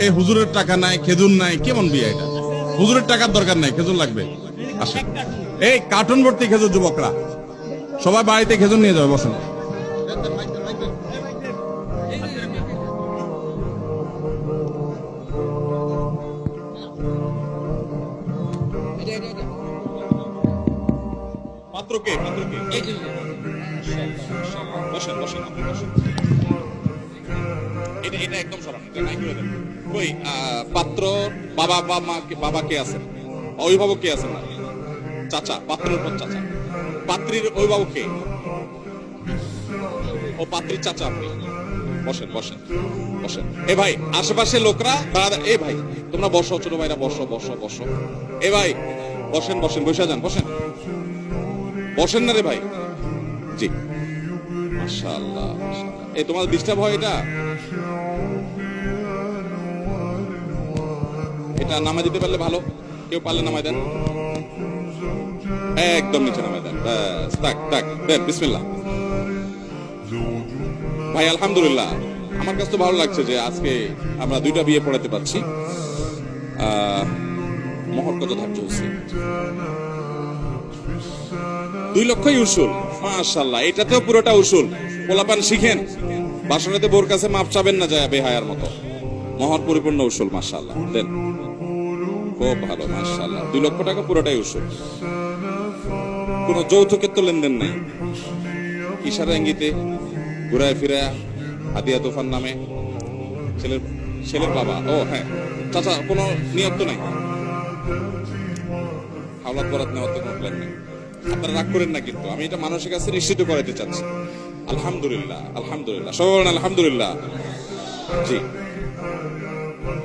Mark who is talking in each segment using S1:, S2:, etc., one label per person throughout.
S1: এই হুজুরের টাকা নাই, খেজুর নাই, কেমন বিয়ে এটা? হুজুরের টাকার দরকার নাই, খেজুর লাগবে। আসেন, এই কার্টুন ভর্তি খেজুর, যুবকরা সবাই বাড়িতে খেজুর নিয়ে যাবে, বসেন। পাত্রকে বসেন বসেন, আপনি বসেন। এটা এটা একদম সরান, নাই করে দেন। কই পাত্র বাবা বা মা, বাবা কে আছেন? অভিভাবক কে আছেন? না চাচা, পাত্রের পর চাচা। পাত্রীর অভিভাবক কে? ও পাত্রীর চাচা। আপনি বসেন বসেন বসেন। এ ভাই, আশেপাশে লোকরা, এ ভাই তোমরা বসো, ছোট ভাইরা বসো বসো বসো। এ ভাই বসেন বসেন, বসে যান, বসেন বসেন না রে ভাই। জি মাশাআল্লাহ। এই তোমার ডিস্টার্ব হয় এটা? এটা নামায় দিতে পারলে ভালো, কেউ পারলে নামায় দেন, একদম নিচে নামায় দেন, ব্যাস তাক তাক দেন, বিসমিল্লাহ। ভাই আলহামদুলিল্লাহ, আমার কাছে তো ভালো লাগছে যে আজকে আমরা দুইটা বিয়ে পড়াতে পারছি। মহর কত ধার্য হয়েছে? 2 লক্ষই উসুল, মাশাআল্লাহ। এটাতেও পুরোটা উসুল। পোলাপান শিখেন, বাসরাতে বোর কাছে মাপ চাবেন না যায় বেহায়ার মতো। মহর পরিপূর্ণ উসুল, মাশাআল্লাহ দেন, খুব ভালো, মাশাআল্লাহ। 2 লক্ষ টাকা পুরোটাই উসুল, কোন যৌতুকের তো লেনদেন নাই। ইশারা ইঙ্গিতে ঘুরায় ফিরে হাদিয়া তুফান নামে ছেলের বাবা। ও হ্যাঁ, চাচা কোনো নিয়ত তো নাই, হাওলাত বরাত নেওয়ার তো কোনো প্ল্যান নেই। আপনারা রাগ করেন না, কিন্তু আমি এটা মানুষের কাছে নিশ্চিত করাতে চাচ্ছি। আলহামদুলিল্লাহ আলহামদুলিল্লাহ, সবাই বলেন আলহামদুলিল্লাহ। জি,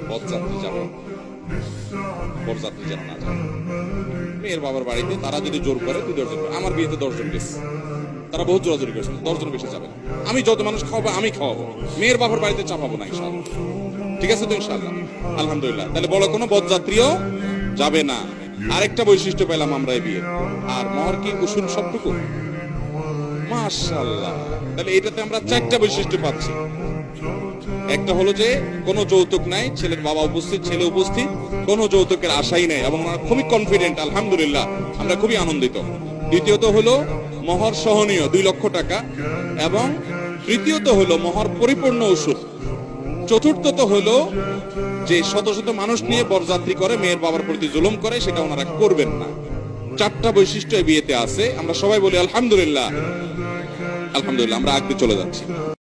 S1: বরযাত্রী যাবো, বরযাত্রী যেন না যায়। মেয়ের বাবার বাড়িতে তারা যদি জোর করে 2 জন, আমার বিয়েতে 10 জন গেছে, তারা বহুত জোরাজোরি করেছে, 10 জন বেশি যাবে না। আমি যত মানুষ খাওয়াবো আমি খাওয়াবো, মেয়ের বাবার বাড়িতে চাপাবো না ইনশাআল্লাহ। ঠিক আছে তো ইনশাআল্লাহ? আলহামদুলিল্লাহ। তাহলে বড় কোনো বরযাত্রীও যাবে না। আরেকটা বৈশিষ্ট্য পেলাম আমরা এই বিয়ে। আর মহর কি উসুল সবটুকু? মাশাআল্লাহ। তাহলে এটাতে আমরা 4টা বৈশিষ্ট্য পাচ্ছি। একটা হলো যে কোনো যৌতুক নাই, ছেলের বাবা উপস্থিত, ছেলে উপস্থিত, কোনো যৌতুকের আশাই নেই, এবং আমরা খুবই কনফিডেন্ট, আলহামদুলিল্লাহ, আমরা খুবই আনন্দিত। দ্বিতীয়ত হলো মহর সহনীয় 2 লক্ষ টাকা, এবং তৃতীয়ত হলো মহর পরিপূর্ণ উসুল। চতুর্থত হলো যে শত শত মানুষ নিয়ে বরযাত্রী করে মেয়ের বাবার প্রতি জুলুম করে, সেটা ওনারা করবেন না। 4টা বৈশিষ্ট্য এই বিয়েতে আছে। আমরা সবাই বলি আলহামদুলিল্লাহ। আলহামদুলিল্লাহ, আমরা আগে চলে যাচ্ছি।